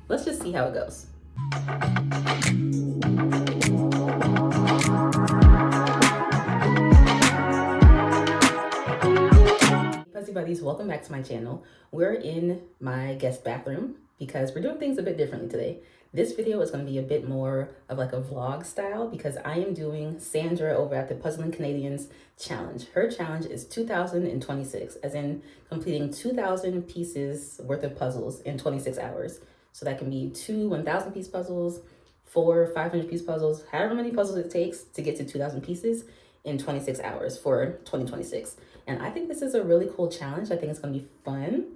let's just see how it goes. Fuzzy Buddies, welcome back to my channel. We're in my guest bathroom because we're doing things a bit differently today. This video is going to be a bit more of like a vlog style because I am doing Sandra over at the Puzzling Canadians challenge. Her challenge is 2026, as in completing 2,000 pieces worth of puzzles in 26 hours. So that can be 2 1,000 piece puzzles, 4 500 piece puzzles, however many puzzles it takes to get to 2,000 pieces in 26 hours for 2026. And I think this is a really cool challenge. I think it's going to be fun.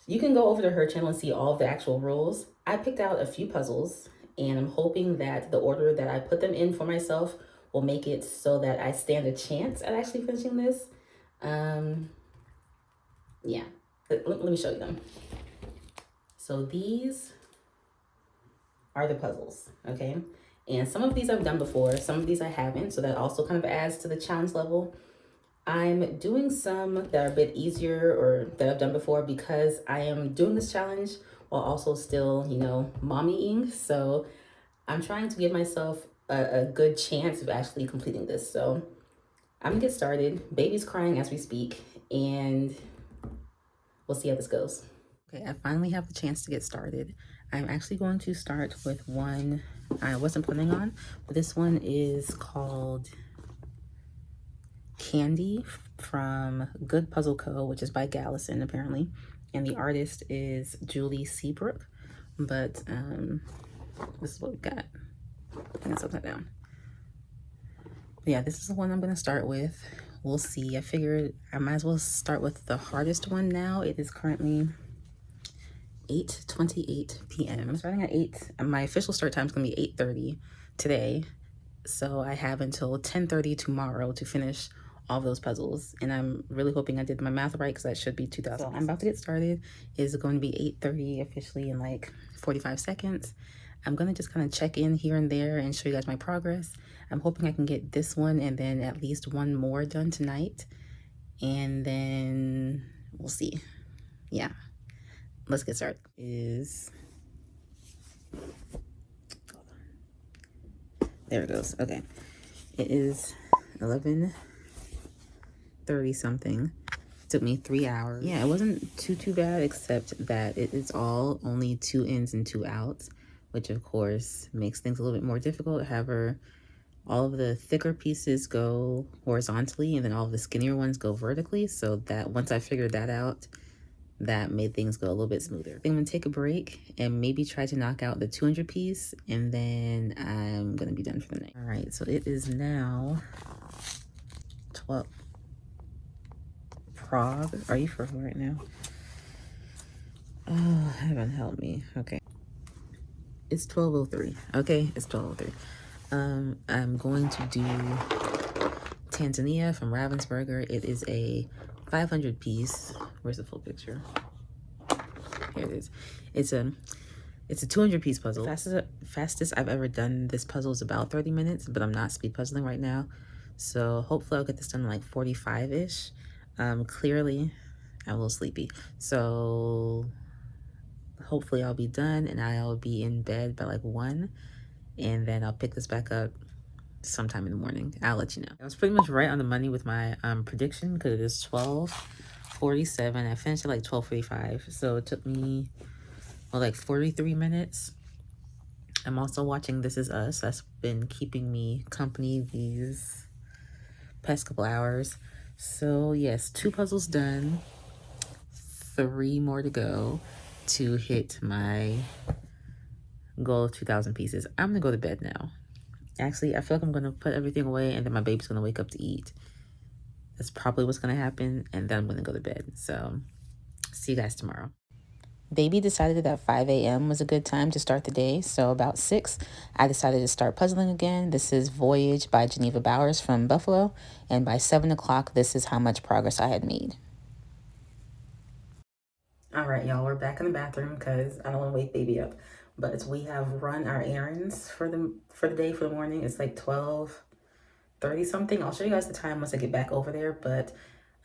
You can go over to her channel and see all of the actual rules. I picked out a few puzzles and I'm hoping that the order that I put them in for myself will make it so that I stand a chance at actually finishing this. Yeah, let me show you them. So these are the puzzles, okay? And some of these I've done before, some of these I haven't, so that also kind of adds to the challenge level. I'm doing some that are a bit easier or that I've done before because I am doing this challenge while also still, you know, mommying. So I'm trying to give myself a good chance of actually completing this. So I'm gonna get started. Baby's crying as we speak, and we'll see how this goes. Okay, I finally have the chance to get started. I'm actually going to start with one I wasn't planning on, but this one is called Candy from Good Puzzle Co., which is by Gallison apparently, and the artist is Julie Seabrook. But this is what we got. I can set that down. But yeah, this is the one I'm gonna start with. We'll see. I figured I might as well start with the hardest one now. It is currently 8:28 p.m. I'm starting at 8. My official start time is gonna be 8:30 today. So I have until 10:30 tomorrow to finish all those puzzles. And I'm really hoping I did my math right because that should be 2,000. So I'm about to get started. It's going to be 8:30 officially in like 45 seconds. I'm going to just kind of check in here and there and show you guys my progress. I'm hoping I can get this one and then at least one more done tonight. And then we'll see. Yeah. Let's get started. There it goes. Okay. It is 11:30 something. It took me 3 hours. Yeah, it wasn't too bad, except that it is all only 2 ins and 2 outs, which of course makes things a little bit more difficult. However, all of the thicker pieces go horizontally and then all of the skinnier ones go vertically. So that once I figured that out, that made things go a little bit smoother. I'm gonna take a break and maybe try to knock out the 200 piece, and then I'm gonna be done for the night. All right, so it is now 12. Prague, are you for right now? Oh, heaven help me. Okay, it's 12:03. Okay, it's 12:03. I'm going to do Tanzania from Ravensburger. It is a 500 piece. Where's the full picture? Here it is. It's a 200 piece puzzle. Fastest I've ever done this puzzle is about 30 minutes, but I'm not speed puzzling right now. So hopefully I'll get this done in like 45-ish. Clearly I'm a little sleepy. So hopefully I'll be done and I'll be in bed by like 1. And then I'll pick this back up sometime in the morning. I'll let you know. I was pretty much right on the money with my prediction because it is 12:47. I finished at like 12:45. So it took me like 43 minutes. I'm also watching This Is Us. That's been keeping me company these past couple hours. So yes, 2 puzzles done, 3 more to go to hit my goal of 2,000 pieces. I'm gonna go to bed now. Actually, I feel like I'm gonna put everything away and then my baby's gonna wake up to eat. That's probably what's gonna happen, and then I'm gonna go to bed. So see you guys tomorrow. Baby decided that 5 a.m. was a good time to start the day, so about 6, I decided to start puzzling again. This is Voyage by Geneva Bowers from Buffalo, and by 7 o'clock, this is how much progress I had made. All right, y'all, we're back in the bathroom because I don't want to wake baby up, but we have run our errands for the day, for the morning. It's like 12:30 something. I'll show you guys the time once I get back over there, but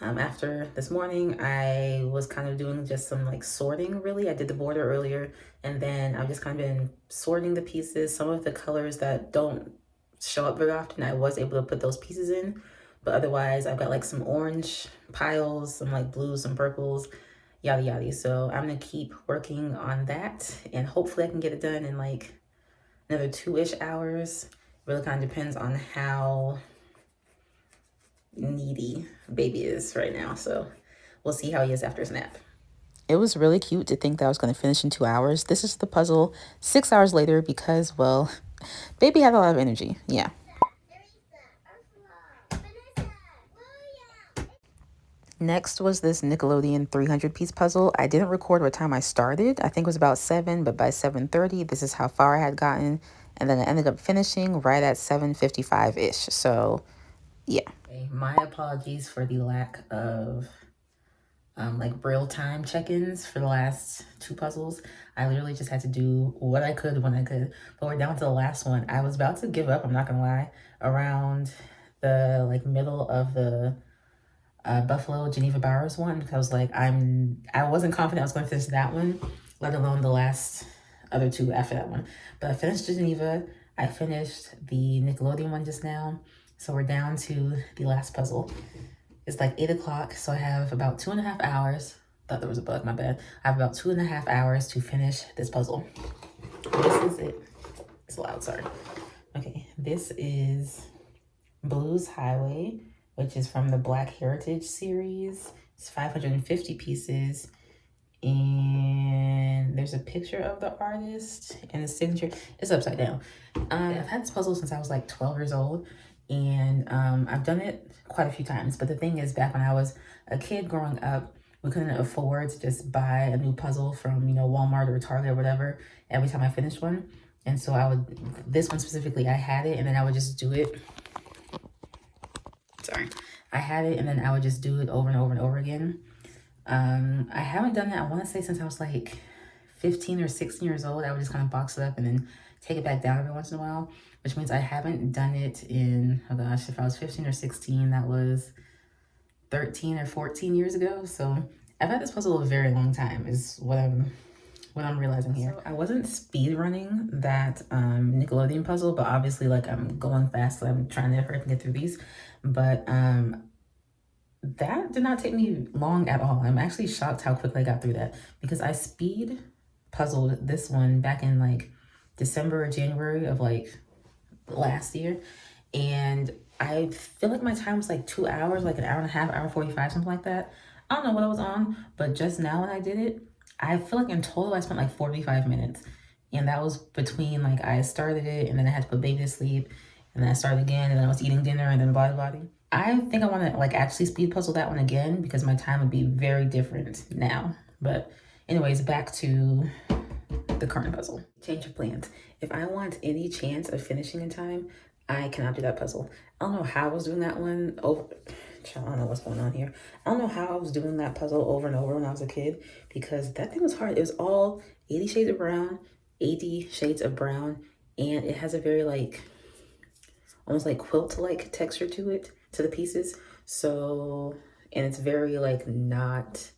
After this morning, I was kind of doing just some like sorting really. I did the border earlier, and then I've just kind of been sorting the pieces. Some of the colors that don't show up very often, I was able to put those pieces in. But otherwise, I've got like some orange piles, some like blues, some purples, yada yada. So I'm gonna keep working on that, and hopefully I can get it done in like another 2-ish hours. Really kind of depends on how needy baby is right now. So we'll see how he is after his nap. It was really cute to think that I was going to finish in 2 hours. This is the puzzle 6 hours later because, well, baby had a lot of energy. Yeah. Next was this Nickelodeon 300-piece puzzle. I didn't record what time I started. I think it was about 7, but by 7:30, this is how far I had gotten. And then I ended up finishing right at 7:55-ish. So, yeah. Okay, my apologies for the lack of like real-time check-ins for the last 2 puzzles. I literally just had to do what I could when I could. But we're down to the last one. I was about to give up, I'm not gonna lie, around the like middle of the Buffalo Geneva Bowers one, because like I wasn't confident I was going to finish that one, let alone the last other 2 after that one. But I finished Geneva. I finished the Nickelodeon one just now. So we're down to the last puzzle. It's like 8 o'clock, so I have about 2.5 hours. Thought there was a bug, my bad. I have about 2.5 hours to finish this puzzle. This is it. It's loud, sorry. Okay, this is Blues Highway, which is from the Black Heritage series. It's 550 pieces. And there's a picture of the artist and the signature. It's upside down. I've had this puzzle since I was like 12 years old. And I've done it quite a few times. But the thing is, back when I was a kid growing up, we couldn't afford to just buy a new puzzle from, you know, Walmart or Target or whatever every time I finished one. And so this one specifically, I had it and then I would just do it. Sorry. I had it and then I would just do it over and over and over again. I haven't done that, I want to say, since I was like 15 or 16 years old. I would just kind of box it up and then take it back down every once in a while, which means I haven't done it in, oh gosh, if I was 15 or 16, that was 13 or 14 years ago. So I've had this puzzle a very long time is what I'm realizing here. So I wasn't speed running that Nickelodeon puzzle, but obviously like I'm going fast, so I'm trying to hurry and get through these. But that did not take me long at all. I'm actually shocked how quickly I got through that, because I speed puzzled this one back in like December or January of like last year, and I feel like my time was like 2 hours, like an hour and a half, hour 45, something like that. I don't know what I was on, but just now when I did it, I feel like in total I spent like 45 minutes, and that was between like I started it and then I had to put baby to sleep, and then I started again, and then I was eating dinner, and then blah blah blah. I think I want to like actually speed puzzle that one again, because my time would be very different now. But anyways, back to the current puzzle. Change of plans. If I want any chance of finishing in time, I cannot do that puzzle. I don't know how I was doing that one over. I don't know what's going on here. I don't know how I was doing that puzzle over and over when I was a kid, because that thing was hard. It was all 80 shades of brown, 80 shades of brown, and it has a very like almost like quilt-like texture to it, to the pieces. So, and it's very like not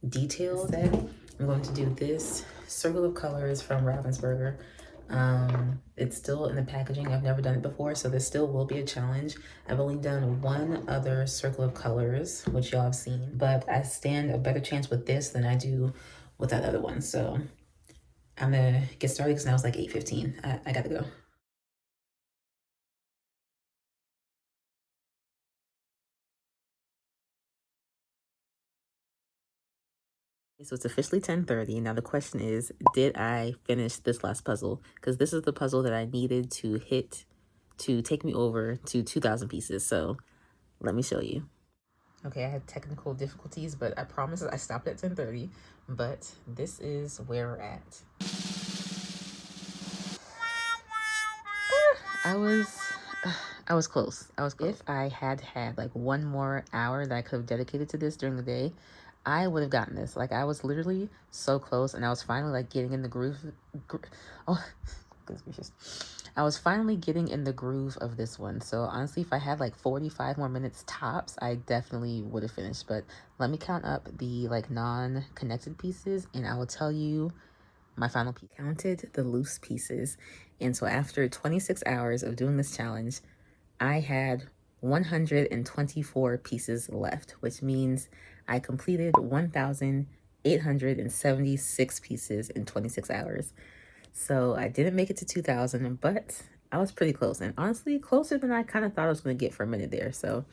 detailed. I'm going to do this circle of colors from Ravensburger. It's still in the packaging. I've never done it before, so this still will be a challenge. I've only done one other circle of colors, which y'all have seen, but I stand a better chance with this than I do with that other one. So I'm gonna get started because now it's like 8:15. I gotta go. So it's officially 10:30. Now the question is, did I finish this last puzzle? Because this is the puzzle that I needed to hit to take me over to 2,000 pieces. So let me show you. Okay, I had technical difficulties, but I promise I stopped at 10:30. But this is where we're at. I was close. If I had like one more hour that I could have dedicated to this during the day, I would have gotten this. Like I was literally so close, and I was finally like getting in the groove. goodness gracious. I was finally getting in the groove of this one. So honestly, if I had like 45 more minutes tops, I definitely would have finished. But let me count up the like non-connected pieces and I will tell you my final piece. Counted the loose pieces. And so after 26 hours of doing this challenge, I had 124 pieces left, which means I completed 1,876 pieces in 26 hours. So I didn't make it to 2,000, but I was pretty close. And honestly, closer than I kind of thought I was going to get for a minute there. So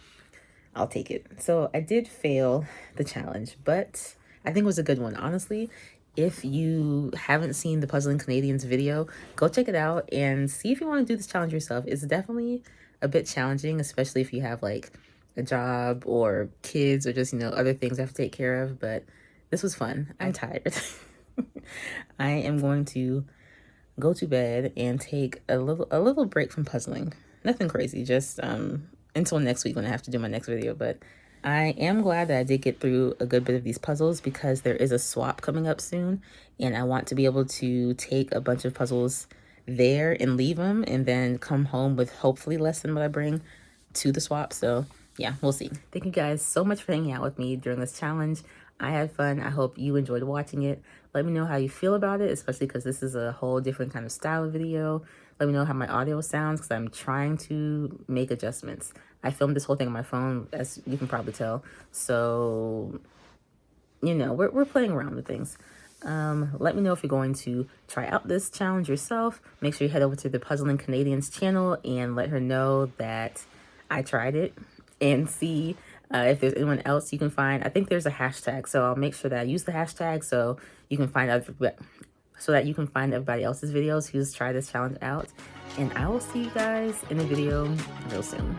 I'll take it. So I did fail the challenge, but I think it was a good one. Honestly, if you haven't seen the Puzzling Canadians video, go check it out and see if you want to do this challenge yourself. It's definitely a bit challenging, especially if you have like a job or kids or just, you know, other things I have to take care of. But this was fun. I'm tired. I am going to go to bed and take a little break from puzzling. Nothing crazy, just until next week when I have to do my next video. But I am glad that I did get through a good bit of these puzzles because there is a swap coming up soon and I want to be able to take a bunch of puzzles there and leave them and then come home with hopefully less than what I bring to the swap. So yeah, we'll see. Thank you guys so much for hanging out with me during this challenge. I had fun. I hope you enjoyed watching it. Let me know how you feel about it, especially because this is a whole different kind of style of video. Let me know how my audio sounds because I'm trying to make adjustments. I filmed this whole thing on my phone, as you can probably tell. So, you know, we're playing around with things. Let me know if you're going to try out this challenge yourself. Make sure you head over to the Puzzling Canadians channel and let her know that I tried it and see if there's anyone else you can find. I think there's a hashtag, so I'll make sure that I use the hashtag so you can find everybody else's videos who's tried this challenge out. And I will see you guys in a video real soon.